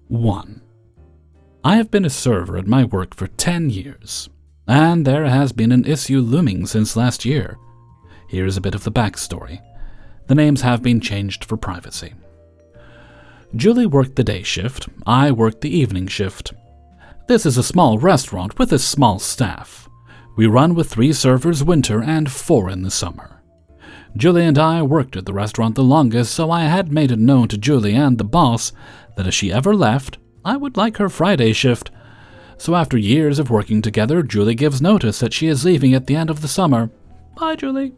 1. I have been a server at my work for 10 years, and there has been an issue looming since last year. Here is a bit of the backstory. The names have been changed for privacy. Julie worked the day shift, I worked the evening shift. This is a small restaurant with a small staff. We run with 3 servers winter and 4 in the summer. Julie and I worked at the restaurant the longest, so I had made it known to Julie and the boss that if she ever left, I would like her Friday shift. So after years of working together, Julie gives notice that she is leaving at the end of the summer. Bye, Julie.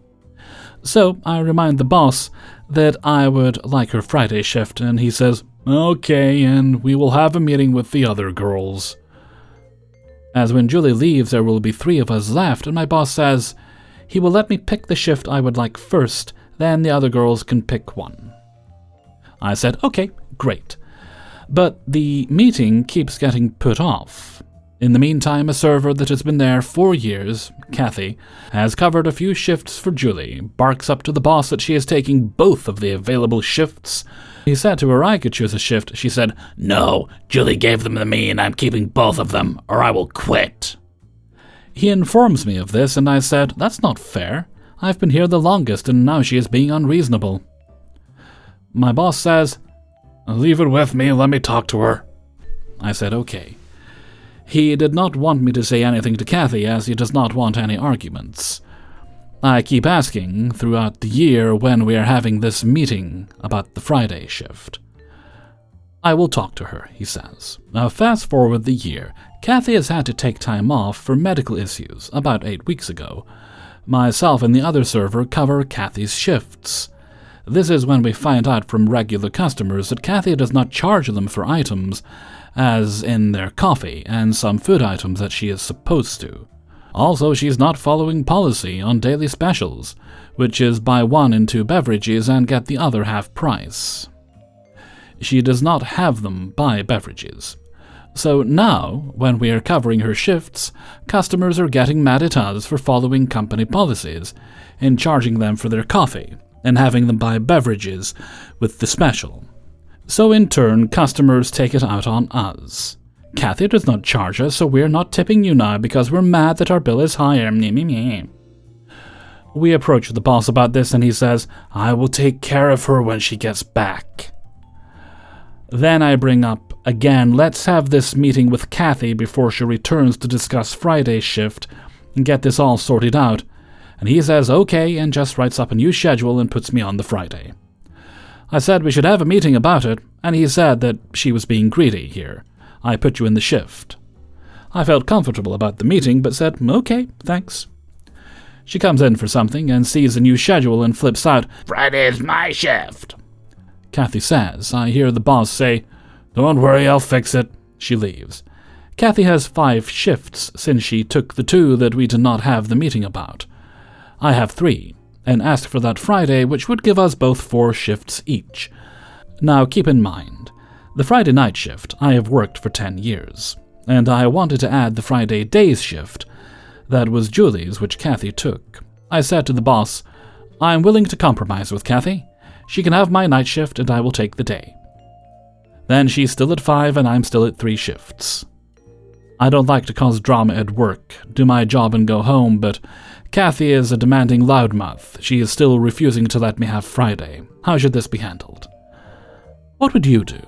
So I remind the boss that I would like her Friday shift, and he says, "Okay, and we will have a meeting with the other girls." As when Julie leaves, there will be 3 of us left, and my boss says he will let me pick the shift I would like first, then the other girls can pick one. I said, "Okay, great." But the meeting keeps getting put off. In the meantime, a server that has been there 4 years, Kathy, has covered a few shifts for Julie, barks up to the boss that she is taking both of the available shifts. He said to her I could choose a shift. She said, "No, Julie gave them to me and I'm keeping both of them, or I will quit." He informs me of this and I said, "That's not fair. I've been here the longest and now she is being unreasonable." My boss says, "Leave it with me, let me talk to her." I said, "Okay." He did not want me to say anything to Kathy, as he does not want any arguments. I keep asking throughout the year when we are having this meeting about the Friday shift. "I will talk to her," he says. Now fast forward the year. Kathy has had to take time off for medical issues about 8 weeks ago. Myself and the other server cover Kathy's shifts. This is when we find out from regular customers that Kathy does not charge them for items, as in their coffee and some food items that she is supposed to. Also, she's not following policy on daily specials, which is buy 1 and 2 beverages and get the other half price. She does not have them buy beverages. So now, when we are covering her shifts, customers are getting mad at us for following company policies and charging them for their coffee and having them buy beverages with the special. So in turn, customers take it out on us. Kathy does not charge us, so we're not tipping you now because we're mad that our bill is higher. We approach the boss about this and he says, "I will take care of her when she gets back." Then I bring up again, let's have this meeting with Kathy before she returns to discuss Friday's shift and get this all sorted out. And he says okay and just writes up a new schedule and puts me on the Friday. I said we should have a meeting about it, and he said that she was being greedy here. I put you in the shift. I felt comfortable about the meeting, but said, "Okay, thanks." She comes in for something and sees the new schedule and flips out, "Friday's my shift." Kathy says, I hear the boss say, "Don't worry, I'll fix it." She leaves. Kathy has 5 shifts since she took the 2 that we did not have the meeting about. I have 3. And asked for that Friday, which would give us both 4 shifts each. Now keep in mind, the Friday night shift I have worked for 10 years, and I wanted to add the Friday days shift. That was Julie's, which Kathy took. I said to the boss, "I'm willing to compromise with Kathy. She can have my night shift and I will take the day." Then she's still at 5 and I'm still at 3 shifts. I don't like to cause drama at work, do my job and go home, but Kathy is a demanding loudmouth. She is still refusing to let me have Friday. How should this be handled? What would you do?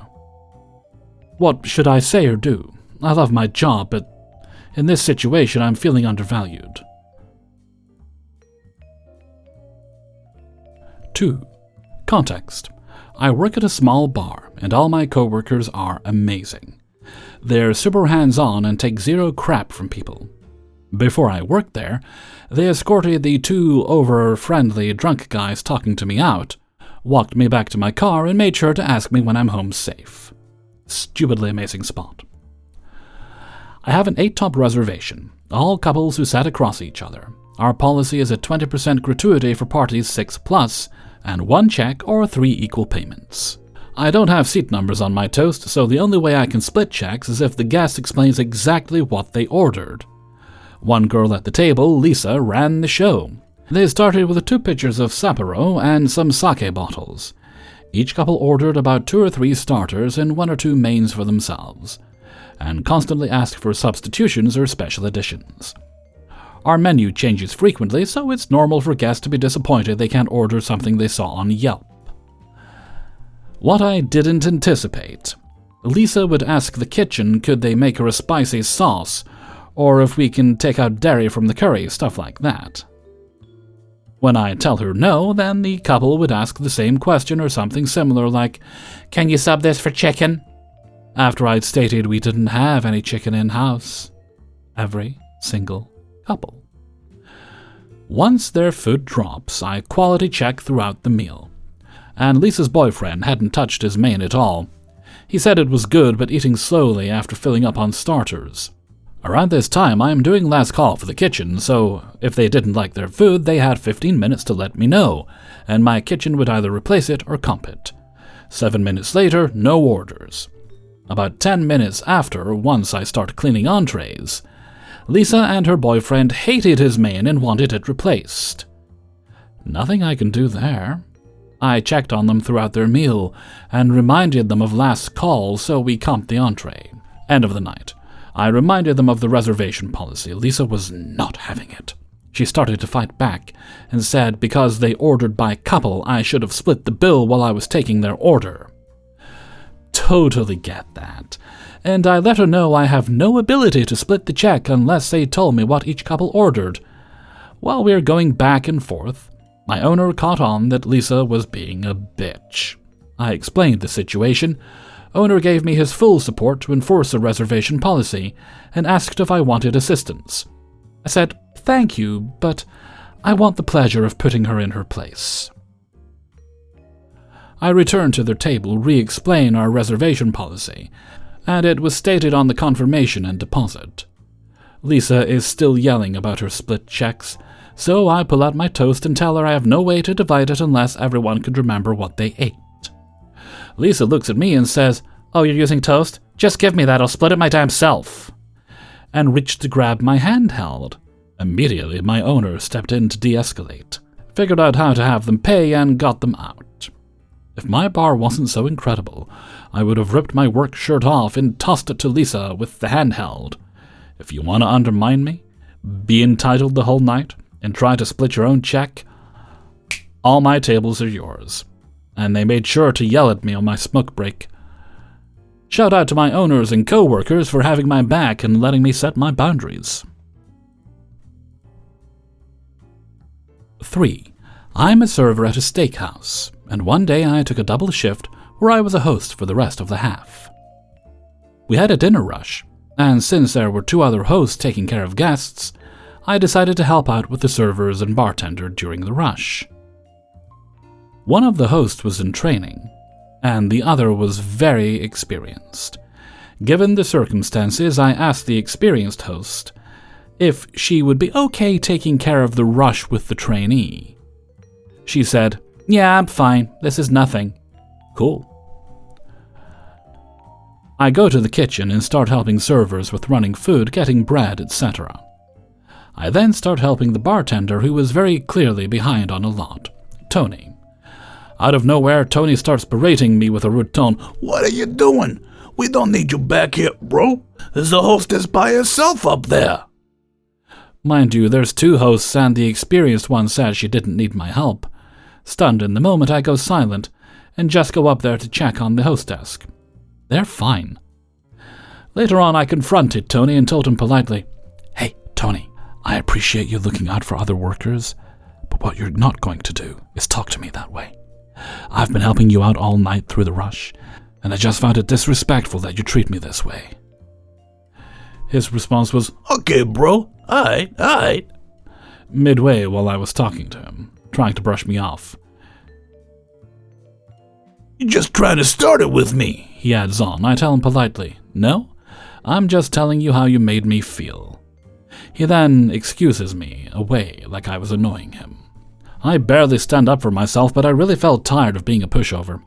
What should I say or do? I love my job, but in this situation I'm feeling undervalued. 2. Context. I work at a small bar, and all my coworkers are amazing. They're super hands-on and take zero crap from people. Before I worked there, they escorted the 2 over-friendly drunk guys talking to me out, walked me back to my car, and made sure to ask me when I'm home safe. Stupidly amazing spot. I have an 8-top reservation, all couples who sat across each other. Our policy is a 20% gratuity for parties 6+, and 1 check or 3 equal payments. I don't have seat numbers on my toast, so the only way I can split checks is if the guest explains exactly what they ordered. One girl at the table, Lisa, ran the show. They started with 2 pitchers of Sapporo and some sake bottles. Each couple ordered about 2 or 3 starters and 1 or 2 mains for themselves, and constantly asked for substitutions or special additions. Our menu changes frequently, so it's normal for guests to be disappointed they can't order something they saw on Yelp. What I didn't anticipate: Lisa would ask the kitchen could they make her a spicy sauce, or if we can take out dairy from the curry, stuff like that. When I tell her no, then the couple would ask the same question or something similar like, "Can you sub this for chicken?" after I'd stated we didn't have any chicken in-house. Every single couple. Once their food drops, I quality check throughout the meal. And Lisa's boyfriend hadn't touched his main at all. He said it was good, but eating slowly after filling up on starters. Around this time, I am doing last call for the kitchen, so if they didn't like their food, they had 15 minutes to let me know, and my kitchen would either replace it or comp it. 7 minutes later, no orders. About 10 minutes after, once I start cleaning entrees, Lisa and her boyfriend hated his main and wanted it replaced. Nothing I can do there. I checked on them throughout their meal and reminded them of last call, so we comped the entree. End of the night. I reminded them of the reservation policy. Lisa was not having it. She started to fight back and said because they ordered by couple, I should have split the bill while I was taking their order. Totally get that. And I let her know I have no ability to split the check unless they told me what each couple ordered. While we were going back and forth, my owner caught on that Lisa was being a bitch. I explained the situation. Owner gave me his full support to enforce the reservation policy and asked if I wanted assistance. I said, "Thank you, but I want the pleasure of putting her in her place." I returned to their table, re-explain our reservation policy, and it was stated on the confirmation and deposit. Lisa is still yelling about her split checks, so I pull out my toast and tell her I have no way to divide it unless everyone could remember what they ate. Lisa looks at me and says, "Oh, you're using toast? Just give me that, I'll split it my damn self," and reached to grab my handheld. Immediately, my owner stepped in to de-escalate, figured out how to have them pay, and got them out. If my bar wasn't so incredible, I would have ripped my work shirt off and tossed it to Lisa with the handheld. If you want to undermine me, be entitled the whole night, and try to split your own check, all my tables are yours. And they made sure to yell at me on my smoke break. Shout out to my owners and co-workers for having my back and letting me set my boundaries. 3. I'm a server at a steakhouse, and one day I took a double shift where I was a host for the rest of the half. We had a dinner rush, and since there were 2 other hosts taking care of guests, I decided to help out with the servers and bartender during the rush. One of the hosts was in training, and the other was very experienced. Given the circumstances, I asked the experienced host if she would be okay taking care of the rush with the trainee. She said, "Yeah, I'm fine. This is nothing." Cool. I go to the kitchen and start helping servers with running food, getting bread, etc. I then start helping the bartender, who was very clearly behind on a lot, Tony. Out of nowhere, Tony starts berating me with a rude tone. "What are you doing? We don't need you back here, bro. There's a hostess by herself up there." Mind you, there's 2 hosts and the experienced one says she didn't need my help. Stunned in the moment, I go silent and just go up there to check on the host desk. They're fine. Later on, I confronted Tony and told him politely, "Hey, Tony, I appreciate you looking out for other workers, but what you're not going to do is talk to me that way. I've been helping you out all night through the rush, and I just found it disrespectful that you treat me this way." His response was, "Okay, bro. Alright. Midway while I was talking to him, trying to brush me off. "You're just trying to start it with me," he adds on. I tell him politely, "No, I'm just telling you how you made me feel." He then excuses me away like I was annoying him. I barely stand up for myself, but I really felt tired of being a pushover.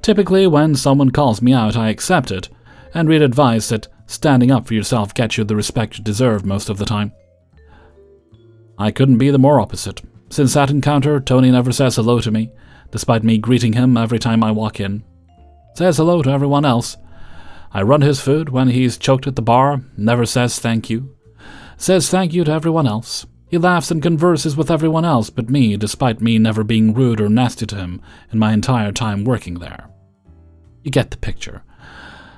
Typically, when someone calls me out, I accept it, and read advice that standing up for yourself gets you the respect you deserve most of the time. I couldn't be the more opposite. Since that encounter, Tony never says hello to me, despite me greeting him every time I walk in. Says hello to everyone else. I run his food when he's choked at the bar, never says thank you. Says thank you to everyone else. He laughs and converses with everyone else but me, despite me never being rude or nasty to him in my entire time working there. You get the picture.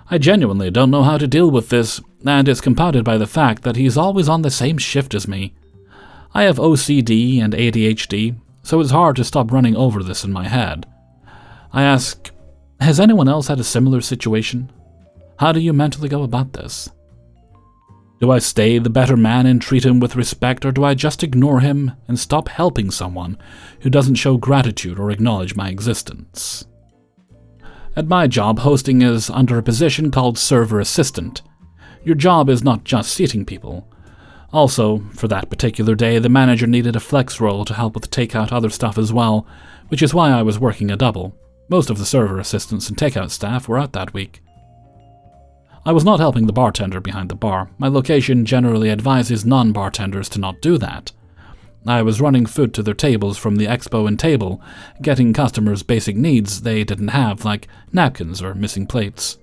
I genuinely don't know how to deal with this, and it's compounded by the fact that he's always on the same shift as me. I have OCD and ADHD, so it's hard to stop running over this in my head. I ask, has anyone else had a similar situation? How do you mentally go about this? Do I stay the better man and treat him with respect, or do I just ignore him and stop helping someone who doesn't show gratitude or acknowledge my existence? At my job, hosting is under a position called server assistant. Your job is not just seating people. Also, for that particular day, the manager needed a flex role to help with takeout other stuff as well, which is why I was working a double. Most of the server assistants and takeout staff were out that week. I was not helping the bartender behind the bar. My location generally advises non-bartenders to not do that. I was running food to their tables from the expo and table, getting customers basic needs they didn't have, like napkins or missing plates.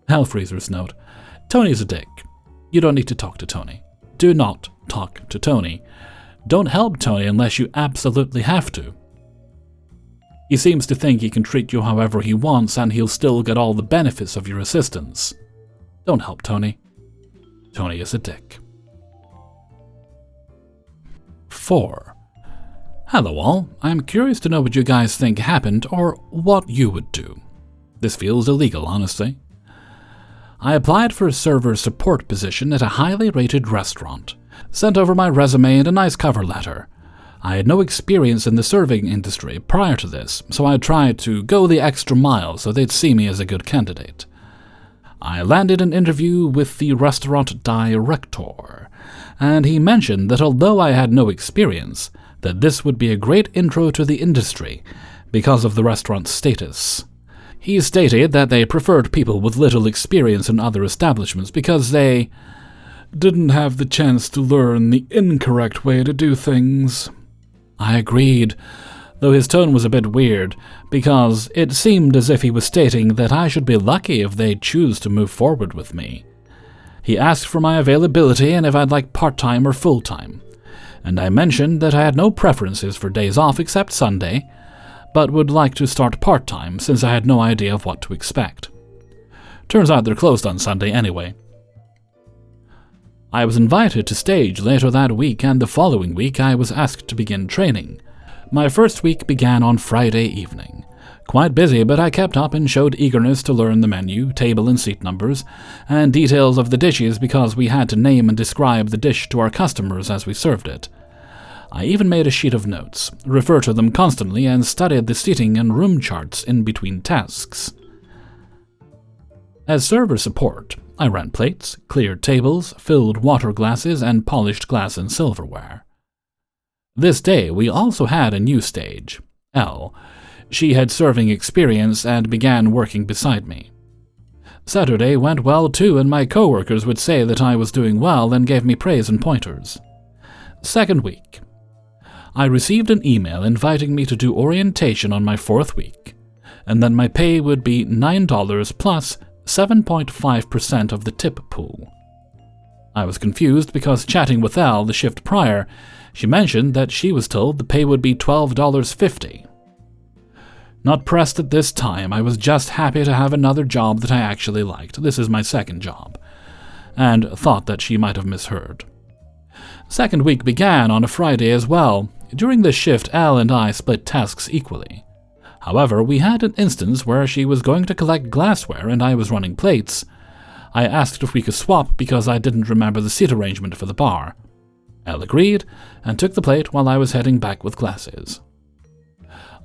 Hellfreezer's note. Tony's a dick. You don't need to talk to Tony. Do not talk to Tony. Don't help Tony unless you absolutely have to. He seems to think he can treat you however he wants and he'll still get all the benefits of your assistance. Don't help Tony. Tony is a dick. 4. Hello all, I'm curious to know what you guys think happened or what you would do. This feels illegal, honestly. I applied for a server support position at a highly rated restaurant, sent over my resume and a nice cover letter. I had no experience in the serving industry prior to this, so I tried to go the extra mile so they'd see me as a good candidate. I landed an interview with the restaurant director, and he mentioned that although I had no experience, that this would be a great intro to the industry because of the restaurant's status. He stated that they preferred people with little experience in other establishments because they didn't have the chance to learn the incorrect way to do things. I agreed, though his tone was a bit weird, because it seemed as if he was stating that I should be lucky if they choose to move forward with me. He asked for my availability and if I'd like part-time or full-time, and I mentioned that I had no preferences for days off except Sunday, but would like to start part-time since I had no idea of what to expect. Turns out they're closed on Sunday anyway. I was invited to stage later that week, and the following week I was asked to begin training. My first week began on Friday evening. Quite busy, but I kept up and showed eagerness to learn the menu, table and seat numbers, and details of the dishes because we had to name and describe the dish to our customers as we served it. I even made a sheet of notes, referred to them constantly, and studied the seating and room charts in between tasks. As server support, I ran plates, cleared tables, filled water glasses, and polished glass and silverware. This day we also had a new stage, Elle. She had serving experience and began working beside me. Saturday went well too, and my coworkers would say that I was doing well and gave me praise and pointers. Second week. I received an email inviting me to do orientation on my 4th week, and then my pay would be $9 plus 7.5% of the tip pool. I was confused because chatting with Elle the shift prior, she mentioned that she was told the pay would be $12.50. Not pressed at this time, I was just happy to have another job that I actually liked. This is my second job, and thought that she might have misheard. Second week began on a Friday as well. During this shift, Elle and I split tasks equally. However, we had an instance where she was going to collect glassware and I was running plates. I asked if we could swap because I didn't remember the seat arrangement for the bar. Elle agreed and took the plate while I was heading back with glasses.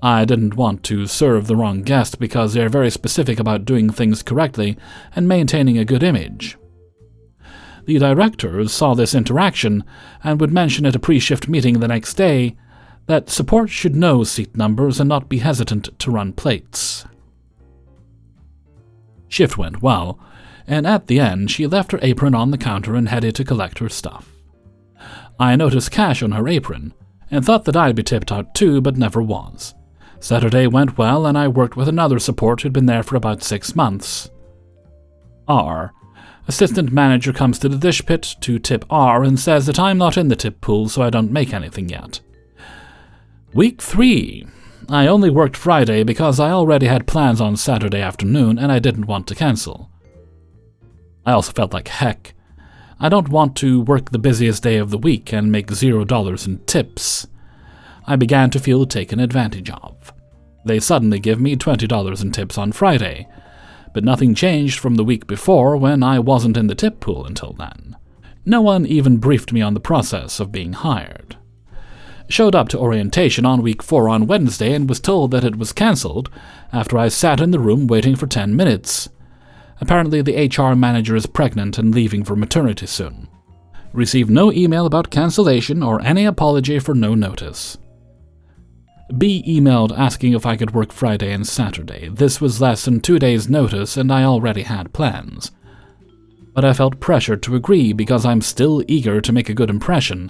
I didn't want to serve the wrong guest because they're very specific about doing things correctly and maintaining a good image. The directors saw this interaction and would mention at a pre-shift meeting the next day that support should know seat numbers and not be hesitant to run plates. Shift went well, and at the end she left her apron on the counter and headed to collect her stuff. I noticed cash on her apron, and thought that I'd be tipped out too, but never was. Saturday went well, and I worked with another support who'd been there for about 6 months. R. Assistant manager comes to the dish pit to tip R and says that I'm not in the tip pool, so I don't make anything yet. Week 3. I only worked Friday because I already had plans on Saturday afternoon and I didn't want to cancel. I also felt like heck. I don't want to work the busiest day of the week and make $0 in tips. I began to feel taken advantage of. They suddenly give me $20 in tips on Friday, but nothing changed from the week before when I wasn't in the tip pool until then. No one even briefed me on the process of being hired. Showed up to orientation on week 4 on Wednesday and was told that it was cancelled after I sat in the room waiting for 10 minutes. Apparently the HR manager is pregnant and leaving for maternity soon. Received no email about cancellation or any apology for no notice. B emailed asking if I could work Friday and Saturday. This was less than 2 days' notice and I already had plans. But I felt pressured to agree because I'm still eager to make a good impression.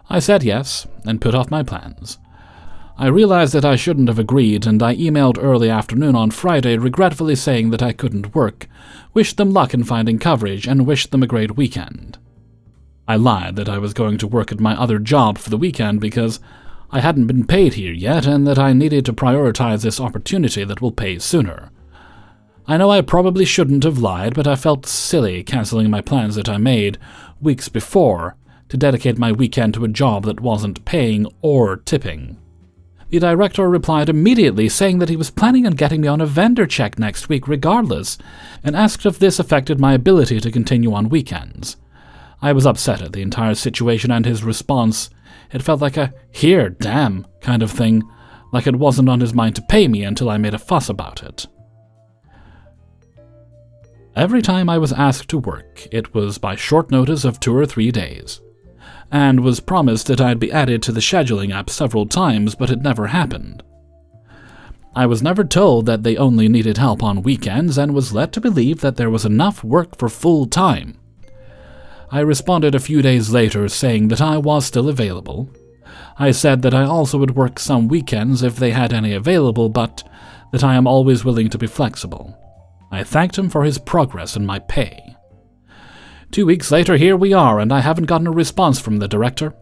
I said yes and put off my plans. I realized that I shouldn't have agreed and I emailed early afternoon on Friday regretfully saying that I couldn't work, wished them luck in finding coverage, and wished them a great weekend. I lied that I was going to work at my other job for the weekend because I hadn't been paid here yet and that I needed to prioritize this opportunity that will pay sooner. I know I probably shouldn't have lied, but I felt silly cancelling my plans that I made weeks before to dedicate my weekend to a job that wasn't paying or tipping. The director replied immediately saying that he was planning on getting me on a vendor check next week regardless, and asked if this affected my ability to continue on weekends. I was upset at the entire situation and his response. It felt like a "here, damn" kind of thing, like it wasn't on his mind to pay me until I made a fuss about it. Every time I was asked to work, it was by short notice of 2 or 3 days, and was promised that I'd be added to the scheduling app several times, but it never happened. I was never told that they only needed help on weekends and was led to believe that there was enough work for full time. I responded a few days later saying that I was still available. I said that I also would work some weekends if they had any available, but that I am always willing to be flexible. I thanked him for his progress in my pay. 2 weeks later, here we are, and I haven't gotten a response from the director.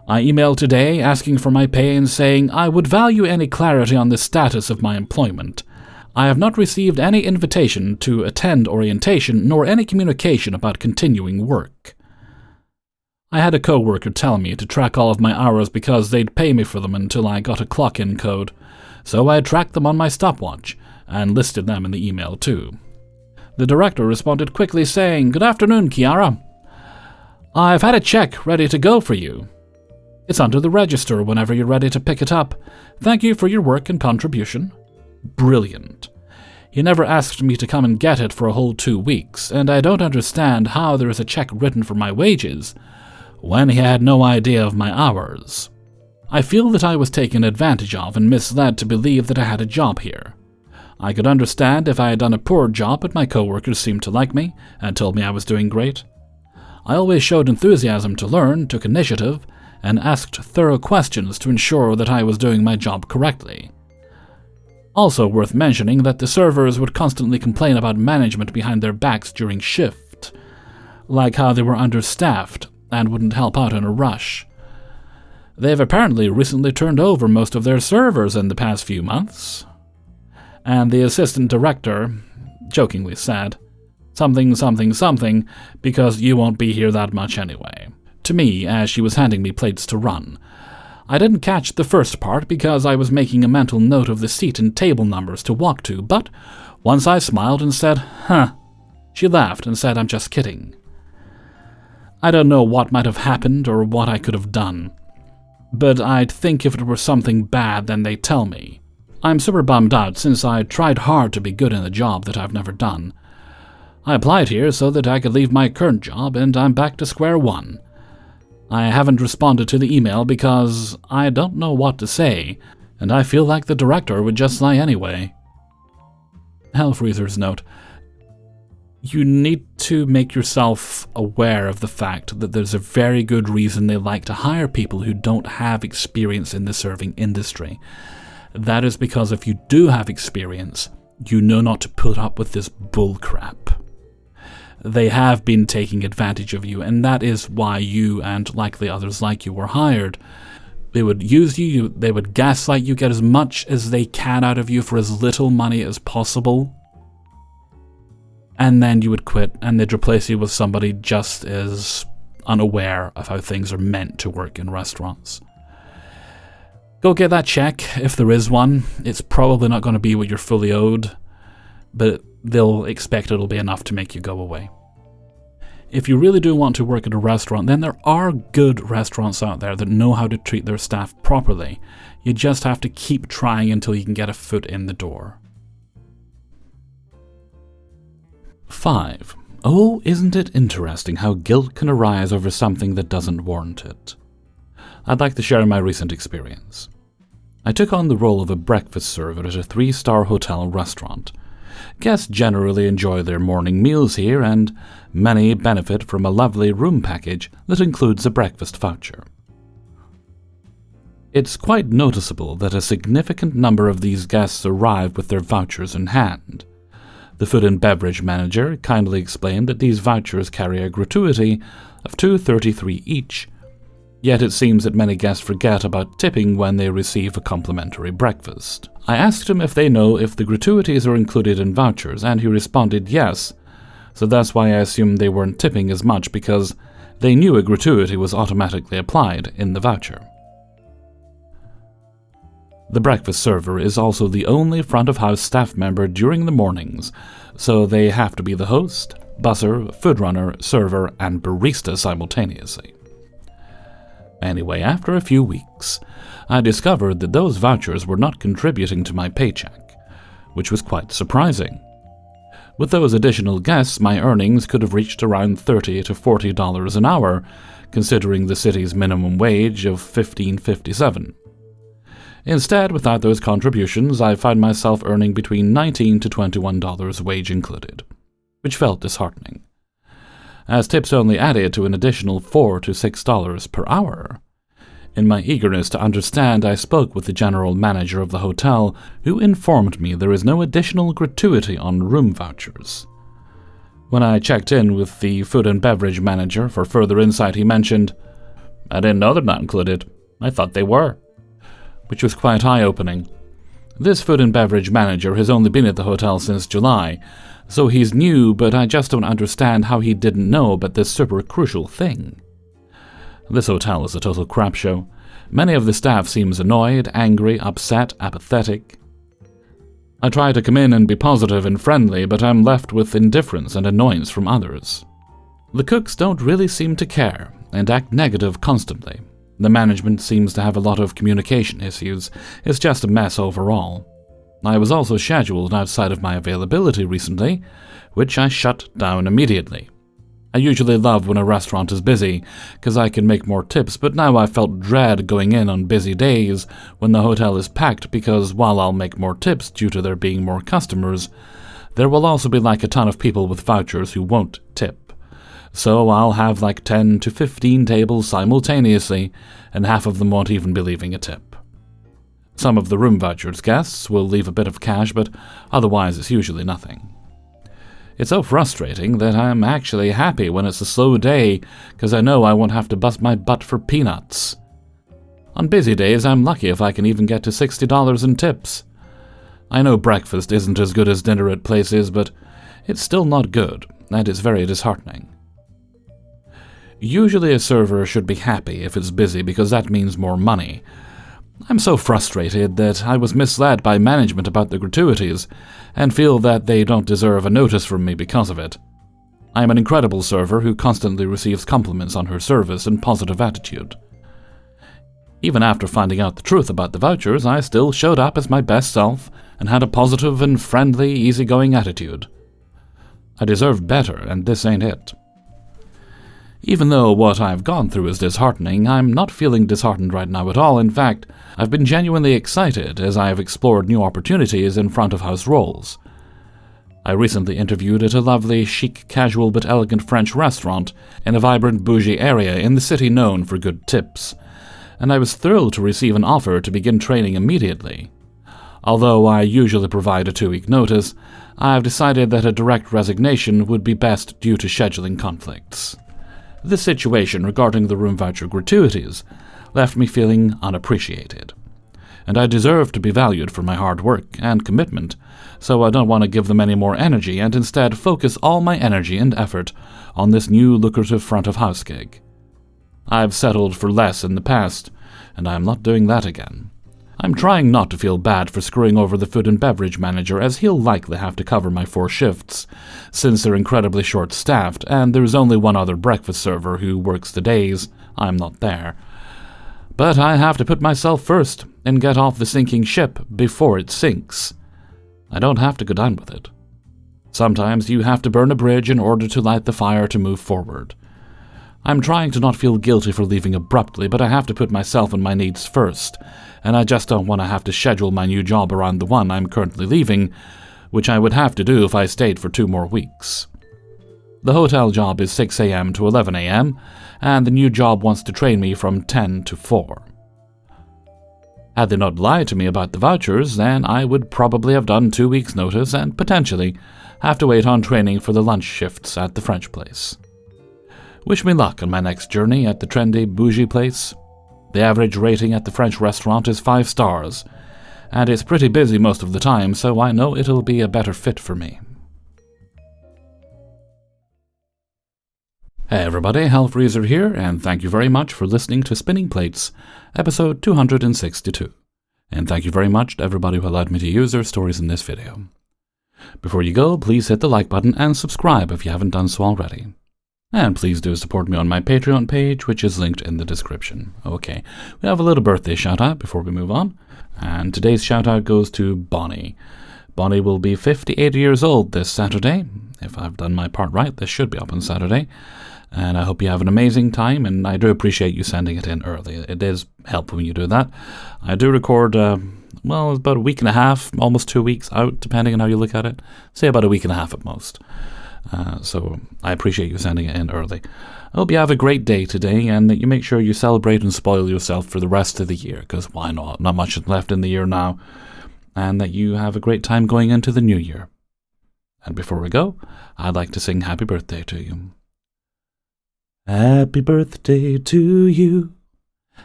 I emailed today asking for my pay and saying I would value any clarity on the status of my employment. I have not received any invitation to attend orientation nor any communication about continuing work. I had a co-worker tell me to track all of my hours because they'd pay me for them until I got a clock-in code, so I tracked them on my stopwatch and listed them in the email too. The director responded quickly saying, "Good afternoon, Kiara. I've had a check ready to go for you. It's under the register whenever you're ready to pick it up. Thank you for your work and contribution." Brilliant. He never asked me to come and get it for a whole 2 weeks, and I don't understand how there is a check written for my wages when he had no idea of my hours. I feel that I was taken advantage of and misled to believe that I had a job here. I could understand if I had done a poor job, but my coworkers seemed to like me and told me I was doing great. I always showed enthusiasm to learn, took initiative, and asked thorough questions to ensure that I was doing my job correctly. Also worth mentioning that the servers would constantly complain about management behind their backs during shift, like how they were understaffed and wouldn't help out in a rush. They've apparently recently turned over most of their servers in the past few months. And the assistant director jokingly said, "Something, something, something, because you won't be here that much anyway," to me as she was handing me plates to run. I didn't catch the first part because I was making a mental note of the seat and table numbers to walk to, but once I smiled and said, "Huh," she laughed and said, "I'm just kidding." I don't know what might have happened or what I could have done, but I'd think if it were something bad, then they'd tell me. I'm super bummed out since I tried hard to be good in a job that I've never done. I applied here so that I could leave my current job, and I'm back to square one. I haven't responded to the email because I don't know what to say, and I feel like the director would just lie anyway. Hellfreezer's note. You need to make yourself aware of the fact that there's a very good reason they like to hire people who don't have experience in the serving industry. That is because if you do have experience, you know not to put up with this bullcrap. They have been taking advantage of you, and that is why you, and likely others like you, were hired. They would use you, they would gaslight you, get as much as they can out of you for as little money as possible, and then you would quit, and they'd replace you with somebody just as unaware of how things are meant to work in restaurants. Go get that check, if there is one. It's probably not going to be what you're fully owed, but they'll expect it'll be enough to make you go away. If you really do want to work at a restaurant, then there are good restaurants out there that know how to treat their staff properly. You just have to keep trying until you can get a foot in the door. 5. Oh, isn't it interesting how guilt can arise over something that doesn't warrant it? I'd like to share my recent experience. I took on the role of a breakfast server at a 3-star hotel restaurant. Guests generally enjoy their morning meals here, and many benefit from a lovely room package that includes a breakfast voucher. It's quite noticeable that a significant number of these guests arrive with their vouchers in hand. The food and beverage manager kindly explained that these vouchers carry a gratuity of $2.33 each, yet it seems that many guests forget about tipping when they receive a complimentary breakfast. I asked him if they know if the gratuities are included in vouchers, and he responded yes, so that's why I assumed they weren't tipping as much, because they knew a gratuity was automatically applied in the voucher. The breakfast server is also the only front-of-house staff member during the mornings, so they have to be the host, busser, food runner, server, and barista simultaneously. Anyway, after a few weeks, I discovered that those vouchers were not contributing to my paycheck, which was quite surprising. With those additional guests, my earnings could have reached around $30 to $40 an hour, considering the city's minimum wage of $15.57. Instead, without those contributions, I found myself earning between $19 to $21 wage included, which felt disheartening, as tips only added to an additional $4 to $6 per hour. In my eagerness to understand, I spoke with the general manager of the hotel, who informed me there is no additional gratuity on room vouchers. When I checked in with the food and beverage manager for further insight, he mentioned, "I didn't know they're not included. I thought they were," which was quite eye-opening. This food and beverage manager has only been at the hotel since July, so he's new, but I just don't understand how he didn't know about this super crucial thing. This hotel is a total crap show. Many of the staff seems annoyed, angry, upset, apathetic. I try to come in and be positive and friendly, but I'm left with indifference and annoyance from others. The cooks don't really seem to care, and act negative constantly. The management seems to have a lot of communication issues. It's just a mess overall. I was also scheduled outside of my availability recently, which I shut down immediately. I usually love when a restaurant is busy, because I can make more tips, but now I felt dread going in on busy days when the hotel is packed, because while I'll make more tips due to there being more customers, there will also be like a ton of people with vouchers who won't tip. So I'll have like 10 to 15 tables simultaneously, and half of them won't even be leaving a tip. Some of the room vouchers guests will leave a bit of cash, but otherwise it's usually nothing. It's so frustrating that I'm actually happy when it's a slow day, because I know I won't have to bust my butt for peanuts. On busy days, I'm lucky if I can even get to $60 in tips. I know breakfast isn't as good as dinner at places, but it's still not good, and it's very disheartening. Usually a server should be happy if it's busy, because that means more money. I'm so frustrated that I was misled by management about the gratuities, and feel that they don't deserve a notice from me because of it. I am an incredible server who constantly receives compliments on her service and positive attitude. Even after finding out the truth about the vouchers, I still showed up as my best self and had a positive and friendly, easygoing attitude. I deserve better, and this ain't it. Even though what I've gone through is disheartening, I'm not feeling disheartened right now at all. In fact, I've been genuinely excited as I have explored new opportunities in front-of-house roles. I recently interviewed at a lovely, chic, casual but elegant French restaurant in a vibrant bougie area in the city known for good tips, and I was thrilled to receive an offer to begin training immediately. Although I usually provide a 2-week notice, I've decided that a direct resignation would be best due to scheduling conflicts. This situation regarding the room voucher gratuities left me feeling unappreciated, and I deserve to be valued for my hard work and commitment, so I don't want to give them any more energy and instead focus all my energy and effort on this new lucrative front-of-house gig. I've settled for less in the past, and I'm not doing that again. I'm trying not to feel bad for screwing over the food and beverage manager, as he'll likely have to cover my 4 shifts, since they're incredibly short-staffed, and there's only one other breakfast server who works the days I'm not there. But I have to put myself first and get off the sinking ship before it sinks. I don't have to go down with it. Sometimes you have to burn a bridge in order to light the fire to move forward. I'm trying to not feel guilty for leaving abruptly, but I have to put myself and my needs first, and I just don't want to have to schedule my new job around the one I'm currently leaving, which I would have to do if I stayed for 2 more weeks. The hotel job is 6 a.m. to 11 a.m., and the new job wants to train me from 10 to 4. Had they not lied to me about the vouchers, then I would probably have done 2 weeks' notice and potentially have to wait on training for the lunch shifts at the French place. Wish me luck on my next journey at the trendy bougie place. The average rating at the French restaurant is 5 stars, and it's pretty busy most of the time, so I know it'll be a better fit for me. Hey everybody, Hellfreezer here, and thank you very much for listening to Spinning Plates, episode 262. And thank you very much to everybody who allowed me to use their stories in this video. Before you go, please hit the like button and subscribe if you haven't done so already. And please do support me on my Patreon page, which is linked in the description. Okay, we have a little birthday shout-out before we move on. And today's shout-out goes to Bonnie. Bonnie will be 58 years old this Saturday. If I've done my part right, this should be up on Saturday. And I hope you have an amazing time, and I do appreciate you sending it in early. It is helpful when you do that. I do record, about a week and a half, almost 2 weeks out, depending on how you look at it. Say about a week and a half at most. So I appreciate you sending it in early. I hope you have a great day today, and that you make sure you celebrate and spoil yourself for the rest of the year, because why not? Not much is left in the year now. And that you have a great time going into the new year. And before we go, I'd like to sing happy birthday to you. Happy birthday to you.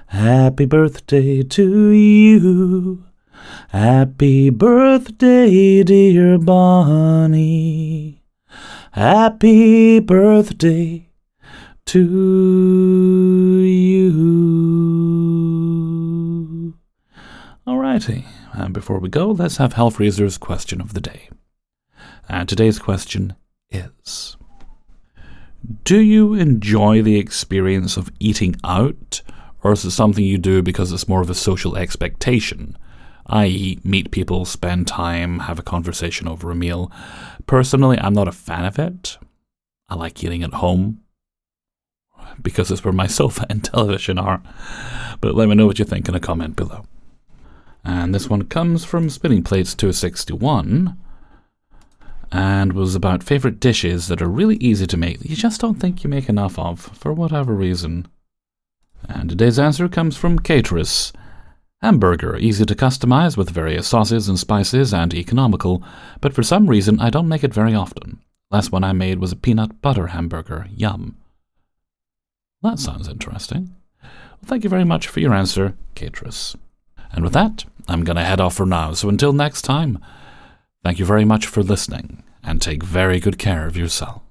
Happy birthday to you. Happy birthday, dear Bonnie. Happy birthday to you. Alrighty, and before we go, let's have Hellfreezer's question of the day. And today's question is: do you enjoy the experience of eating out, or is it something you do because it's more of a social expectation? I.e., meet people, spend time, have a conversation over a meal. Personally, I'm not a fan of it. I like eating at home, because it's where my sofa and television are. But let me know what you think in a comment below. And this one comes from Spinning Plates 261, and was about favorite dishes that are really easy to make that you just don't think you make enough of, for whatever reason. And today's answer comes from Caterus. Hamburger, easy to customize with various sauces and spices and economical, but for some reason I don't make it very often. Last one I made was a peanut butter hamburger. Yum. That sounds interesting. Well, thank you very much for your answer, Caterus. And with that, I'm going to head off for now, so until next time, thank you very much for listening, and take very good care of yourself.